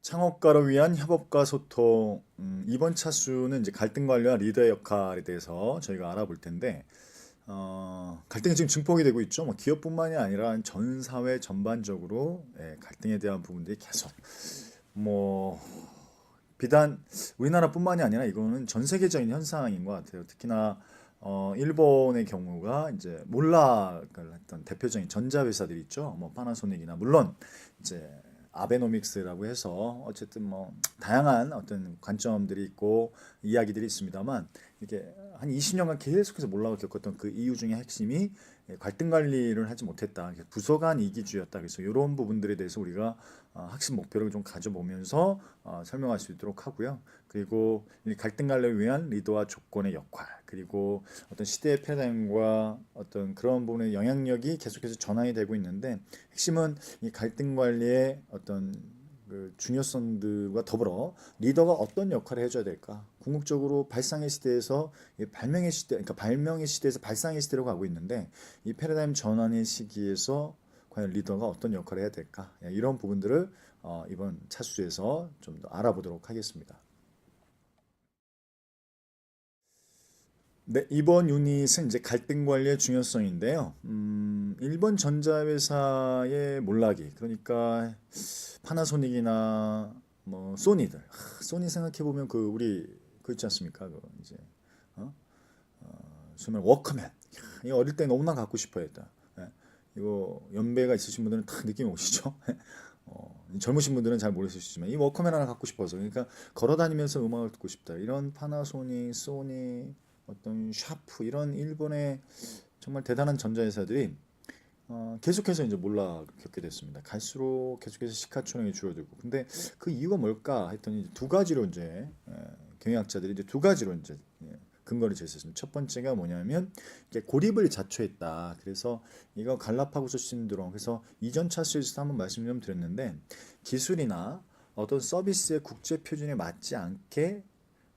창업가를 위한 협업과 소통. 이번 차수는 이제 갈등 관리와 리더의 역할에 대해서 저희가 알아볼 텐데, 갈등이 지금 증폭이 되고 있죠. 뭐 기업뿐만이 아니라 전 사회 전반적으로 갈등에 대한 부분들이 계속 뭐 비단 우리나라뿐만이 아니라 이거는 전 세계적인 현상인 것 같아요. 특히나 일본의 경우가 이제 몰락을 했던 대표적인 전자회사들 있죠. 뭐 파나소닉이나 물론 이제 아베노믹스라고 해서 어쨌든 뭐 다양한 어떤 관점들이 있고 이야기들이 있습니다만 이게 한 20년간 계속해서 몰락을 겪었던 그 이유 중에 핵심이 갈등 관리를 하지 못했다. 부서 간 이기주의였다. 그래서 이런 부분들에 대해서 우리가 학습 목표를 좀 가져보면서 설명할 수 있도록 하고요. 그리고 이 갈등 관리를 위한 리더와 조건의 역할, 그리고 어떤 시대의 패러다임과 어떤 그런 부분의 영향력이 계속해서 전환이 되고 있는데 핵심은 이 갈등 관리의 어떤 그 중요성들과 더불어 리더가 어떤 역할을 해줘야 될까? 궁극적으로 발상의 시대에서 발명의 시대, 그러니까 발명의 시대에서 발상의 시대로 가고 있는데 이 패러다임 전환의 시기에서 과연 리더가 어떤 역할을 해야 될까? 이런 부분들을 이번 차수에서 좀 더 알아보도록 하겠습니다. 네, 이번 유닛은 이제 갈등 관리의 중요성인데요. 일본 전자회사의 몰락이, 그러니까 파나소닉이나 뭐 소니들, 소니 생각해 보면 그 우리 그 있지 않습니까? 그 이제 어? 정말 워크맨. 이 어릴 때 너무나 갖고 싶어 했다. 예. 이거 연배가 있으신 분들은 다 느낌이 오시죠? 젊으신 분들은 잘 모르시지만 이 워크맨 하나 갖고 싶어서 그러니까 걸어 다니면서 음악을 듣고 싶다. 이런 파나소닉, 소니, 어떤 샤프 이런 일본의 정말 대단한 전자회사들이 계속해서 이제 몰락을 겪게 됐습니다. 갈수록 계속해서 시가총액이 줄어들고. 근데 그 이유가 뭘까 했더니 두 가지로 이제 경영학자들이 이제 두 가지로 이제 근거를 제시했습니다. 첫 번째가 뭐냐면 이게 고립을 자초했다. 그래서 이거 갈라파고스 신드롬. 그래서 이전 차수에서 한번 말씀 좀 드렸는데 기술이나 어떤 서비스의 국제 표준에 맞지 않게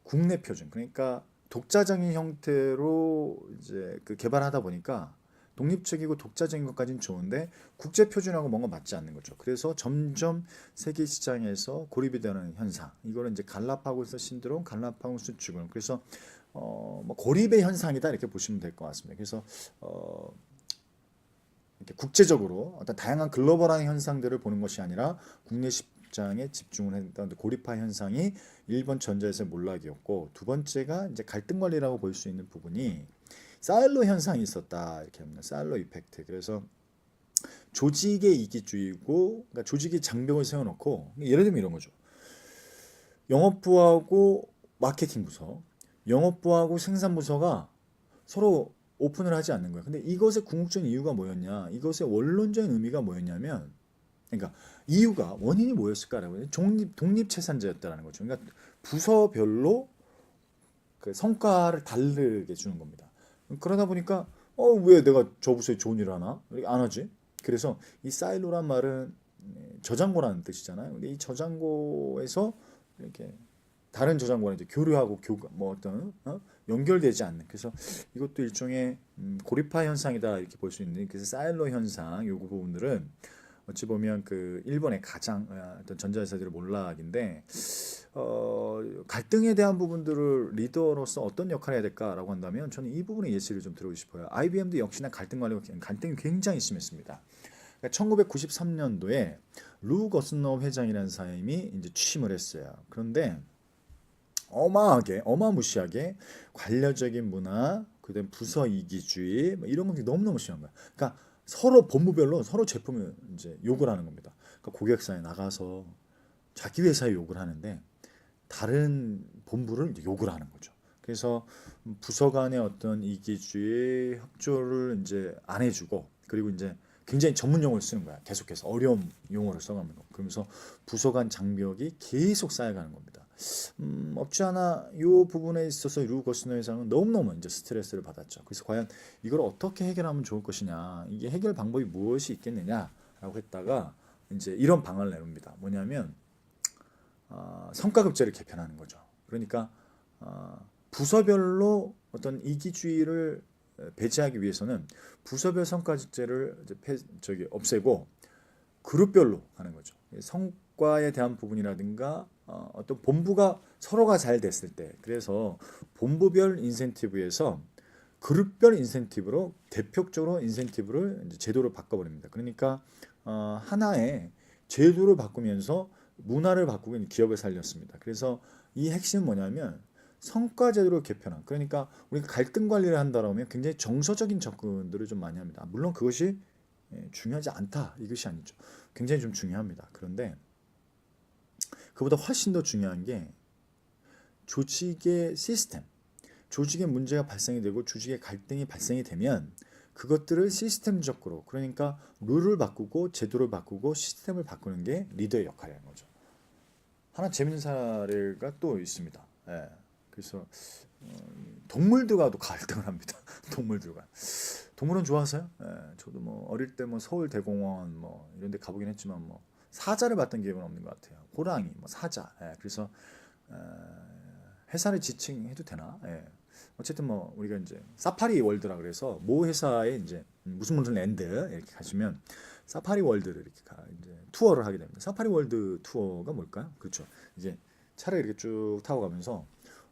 국내 표준, 그러니까 독자적인 형태로 이제 그 개발하다 보니까 독립적이고 독자적인 것까지는 좋은데 국제 표준하고 뭔가 맞지 않는 거죠. 그래서 점점 세계 시장에서 고립이 되는 현상. 이거를 이제 갈라파고스 신드롬, 갈라파고스 죽음. 그래서 뭐 고립의 현상이다 이렇게 보시면 될 것 같습니다. 그래서 어, 이렇게 국제적으로 어떤 다양한 글로벌한 현상들을 보는 것이 아니라 국내 시장에 집중을 했던 고립화 현상이 일본 전자에서의 몰락이었고, 두 번째가 이제 갈등 관리라고 볼 수 있는 부분이 사일로 현상이 있었다 이렇게 합니다. 사일로 이펙트. 그래서 조직의 이기주의고, 그러니까 조직이 장벽을 세워놓고 예를 들면 이런 거죠. 영업부하고 마케팅 부서, 영업부하고 생산 부서가 서로 오픈을 하지 않는 거예요. 근데 이것의 궁극적인 이유가 뭐였냐? 이것의 원론적인 의미가 뭐였냐면, 그러니까 이유가 원인이 뭐였을까라고 독립체산자였다라는 거죠. 그러니까 부서별로 그 성과를 다르게 주는 겁니다. 그러다 보니까 왜 내가 저 부서에 좋은 일을 하나? 이렇게 안 하지? 그래서 이 사일로란 말은 저장고라는 뜻이잖아요. 근데 이 저장고에서 이렇게 다른 저장고랑 이제 교류하고 뭐 어떤 연결되지 않는, 그래서 이것도 일종의 고립화 현상이다 이렇게 볼 수 있는, 그래서 사일로 현상 요 부분들은 어찌 보면 그 일본의 가장 어떤 전자회사들의 몰락인데, 갈등에 대한 부분들을 리더로서 어떤 역할을 해야 될까라고 한다면 저는 이 부분의 예시를 좀 들어보고 싶어요. IBM도 역시나 갈등이 굉장히 심했습니다. 그러니까 1993년도에 루 거스너 회장이라는 사람이 이제 취임을 했어요. 그런데 어마무시하게 관료적인 문화, 그다음 부서 이기주의 뭐 이런 것들이 너무너무 심한 거야. 그러니까 서로 본부별로 서로 제품을 이제 욕을 하는 겁니다. 그러니까 고객사에 나가서 자기 회사에 욕을 하는데 다른 본부를 이제 욕을 하는 거죠. 그래서 부서 간의 어떤 이기주의 협조를 이제 안 해주고, 그리고 이제 굉장히 전문 용어를 쓰는 거야. 계속해서 어려운 용어를 써가면서. 그러면서 부서 간 장벽이 계속 쌓여가는 겁니다. 없지 않아 이 부분에 있어서 루 거스너 회장은 너무너무 이제 스트레스를 받았죠. 그래서 과연 이걸 어떻게 해결하면 좋을 것이냐, 이게 해결 방법이 무엇이 있겠느냐라고 했다가 이제 이런 방안을 내놓습니다. 뭐냐면 성과급제를 개편하는 거죠. 그러니까 부서별로 어떤 이기주의를 배제하기 위해서는 부서별 성과급제를 이제 없애고 그룹별로 하는 거죠. 성과에 대한 부분이라든가 어떤 본부가 서로가 잘 됐을 때, 그래서 본부별 인센티브에서 그룹별 인센티브로 대표적으로 인센티브를 이제 제도를 바꿔버립니다. 그러니까 하나의 제도를 바꾸면서 문화를 바꾸고 기업을 살렸습니다. 그래서 이 핵심은 뭐냐면 성과 제도를 개편한. 그러니까 우리가 갈등 관리를 한다라면 굉장히 정서적인 접근들을 좀 많이 합니다. 물론 그것이 중요하지 않다 이것이 아니죠. 굉장히 좀 중요합니다. 그런데 그보다 훨씬 더 중요한 게 조직의 시스템, 조직의 문제가 발생이 되고 조직의 갈등이 발생이 되면 그것들을 시스템적으로, 그러니까 룰을 바꾸고 제도를 바꾸고 시스템을 바꾸는 게 리더의 역할이라는 거죠. 하나 재밌는 사례가 또 있습니다. 예. 그래서 동물들과도 갈등을 합니다. 동물들과. 동물은 좋아하세요? 예. 저도 뭐 어릴 때 뭐 서울 대공원 뭐 이런 데 가보긴 했지만 뭐 사자를 봤던 기억은 없는 것 같아요. 호랑이, 뭐 사자. 예. 그래서 회사를 지칭해도 되나? 예. 어쨌든 뭐 우리가 이제 사파리 월드라 그래서 모 회사에 이제 무슨 랜드 이렇게 가시면 사파리 월드를 이렇게 이제 투어를 하게 됩니다. 사파리 월드 투어가 뭘까요? 그렇죠. 이제 차를 이렇게 쭉 타고 가면서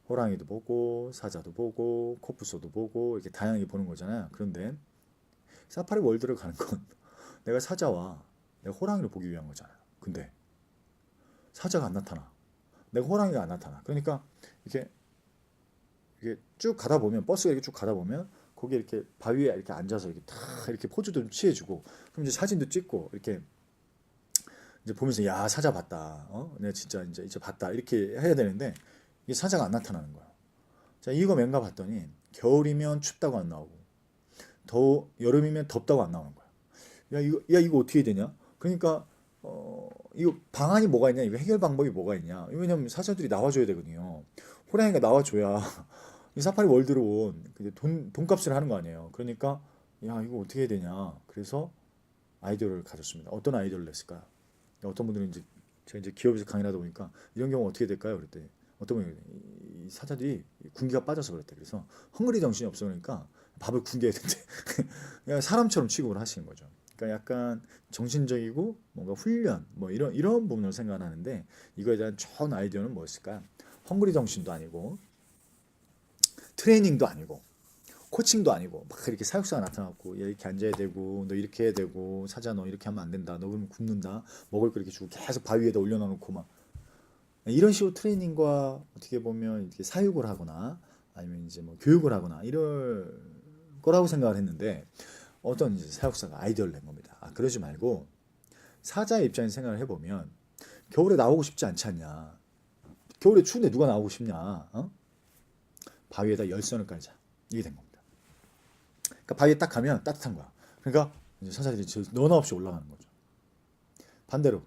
호랑이도 보고 사자도 보고 코뿔소도 보고 이렇게 다양하게 보는 거잖아요. 그런데 사파리 월드를 가는 건 내가 사자와 내가 호랑이를 보기 위한 거잖아요. 근데 사자가 안 나타나. 내가 호랑이가 안 나타나. 그러니까 이렇게 쭉 가다 보면 버스가 이렇게 쭉 가다 보면 거기 이렇게 바위에 이렇게 앉아서 이렇게 탁 이렇게 포즈도 좀 취해주고 그럼 이제 사진도 찍고 이렇게 이제 보면서 야 사자 봤다. 내가 진짜 이제 봤다 이렇게 해야 되는데 이게 사자가 안 나타나는 거야. 자 이유가 뭔가 봤더니 겨울이면 춥다고 안 나오고 여름이면 덥다고 안 나오는 거야. 야 이거 어떻게 되냐? 그러니까 이거 방안이 뭐가 있냐? 이거 해결 방법이 뭐가 있냐? 왜냐면 사자들이 나와줘야 되거든요. 호랑이가 나와줘야 이 사파리 월드로 온 돈값을 하는 거 아니에요. 그러니까 야 이거 어떻게 해야 되냐. 그래서 아이디어를 가졌습니다. 어떤 아이디어를 냈을까요? 어떤 분들은 이제 제가 이제 기업에서 강의를 하다 보니까 이런 경우 어떻게 될까요? 그랬더니 어떤 분이 이 사자들이 군기가 빠져서 그랬대. 그래서 헝그리 정신이 없어 그러니까 밥을 굶겨야 된대. 그냥 사람처럼 취급을 하시는 거죠. 그러니까 약간 정신적이고 뭔가 훈련 뭐 이런 부분을 생각하는데 이거에 대한 좋은 아이디어는 무엇일까요? 헝그리 정신도 아니고 트레이닝도 아니고 코칭도 아니고 막 이렇게 사육사가 나타나고 이렇게 앉아야 되고 너 이렇게 해야 되고 사자 너 이렇게 하면 안 된다 너 그러면 굶는다 먹을 거 이렇게 주고 계속 바위 위에다 올려놓고 막 이런 식으로 트레이닝과 어떻게 보면 이렇게 사육을 하거나 아니면 이제 뭐 교육을 하거나 이럴 거라고 생각을 했는데 어떤 이제 사육사가 아이디어를 낸 겁니다. 그러지 말고 사자의 입장에서 생각을 해보면 겨울에 나오고 싶지 않지 않냐. 겨울에 추운데 누가 나오고 싶냐. 바위에다 열선을 깔자. 이게 된 겁니다. 그러니까 바위에 딱 가면 따뜻한 거야. 그러니까 이제 사자들이 너나 없이 올라가는 거죠. 반대로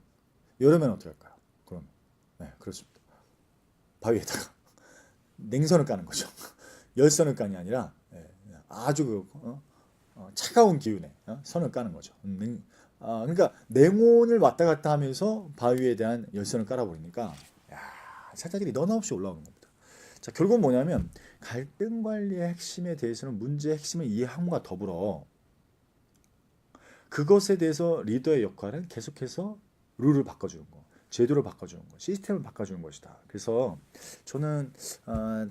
여름에는 어떻게 할까요? 그럼 네 그렇습니다. 바위에다가 냉선을 까는 거죠. 열선을 깐이 아니라 아주 차가운 기운에 선을 까는 거죠. 그러니까 냉온을 왔다 갔다 하면서 바위에 대한 열선을 깔아버리니까 사자들이 너나 없이 올라오는 겁니다. 자, 결국은 뭐냐면 갈등 관리의 핵심에 대해서는 문제의 핵심을 이해함과 더불어 그것에 대해서 리더의 역할은 계속해서 룰을 바꿔주는 거, 제도를 바꿔주는 거, 시스템을 바꿔주는 것이다. 그래서 저는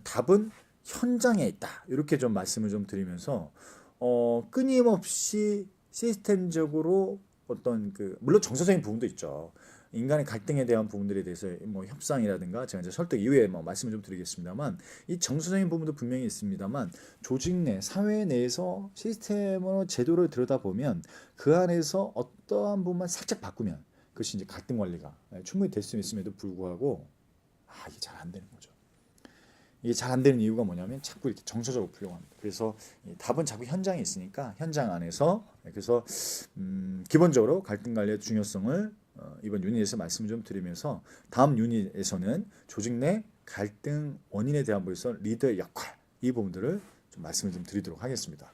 답은 현장에 있다. 이렇게 좀 말씀을 좀 드리면서 끊임없이 시스템적으로 어떤 물론 정서적인 부분도 있죠. 인간의 갈등에 대한 부분들에 대해서 뭐 협상이라든가 제가 이제 설득 이후에 뭐 말씀을 좀 드리겠습니다만 이 정서적인 부분도 분명히 있습니다만 조직 내 사회 내에서 시스템으로 제도를 들여다보면 그 안에서 어떠한 부분만 살짝 바꾸면 그것이 이제 갈등 관리가 충분히 될 수 있음에도 불구하고 이게 잘 안 되는 거죠. 이게 잘 안 되는 이유가 뭐냐면 자꾸 이렇게 정서적으로 풀려고 합니다. 그래서 답은 자꾸 현장에 있으니까 현장 안에서 그래서 기본적으로 갈등 관리의 중요성을 이번 유닛에서 말씀을 좀 드리면서 다음 유닛에서는 조직 내 갈등 원인에 대한 부분에서 리더의 역할 이 부분들을 좀 말씀을 좀 드리도록 하겠습니다.